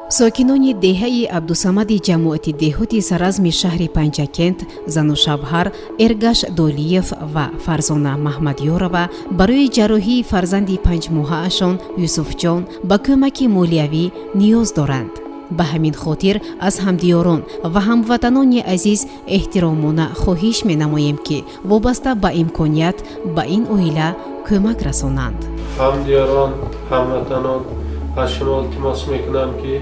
сокинони деҳаи абдусамади ҷамоати деҳоти саразми шаҳри панҷакент зану шабҳар эргаш долиев ва фарзона маҳмадёрова барои ҷарроҳии фарзанди панҷмоҳаашон юсуфҷон ба кӯмаки молиявӣ ниёз доранд. ба ҳамин хотир аз ҳамдиёрон ва ҳамватанони азиз эҳтиромона хоҳиш менамоем ки вобаста ба имконият ба ин оила кӯмак расонанд. ҳамдиёрон, ҳамватанон, аз шумо илтимос мекунам ки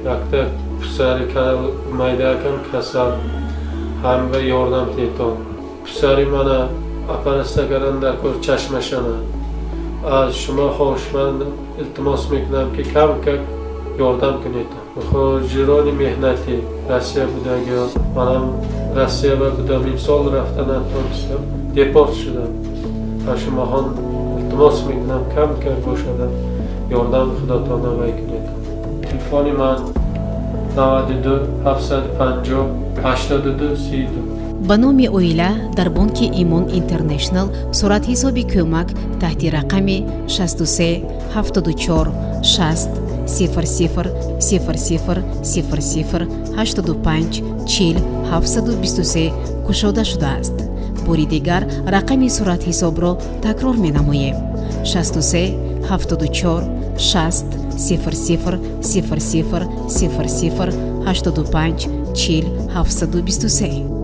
якта писари майдакам касал ҳамга ёрдам тетон. Писари мана оператсия кардан дар кор чашмашана. аз шумо хоҳишманд илтимос мекунам ки кам ёрдам кунед. ҷирони меҳнати Россия будага манам Россия будам имсол рафта натонистам, депорт шудам. аз шумоҳон илтимос мекунам кам бошада ёрдами худотон навай кунед. телефони ман 92 750 82 32. ба номи оила дар бонки Имон Интернешнл суратҳисоби кӯмак таҳти рақами 63 74 60 00 00 00 85 40 723 кушода шудааст. бори дигар рақами суратҳисобро такрор менамоем: 63 74 60 00 00 00 85 40 723.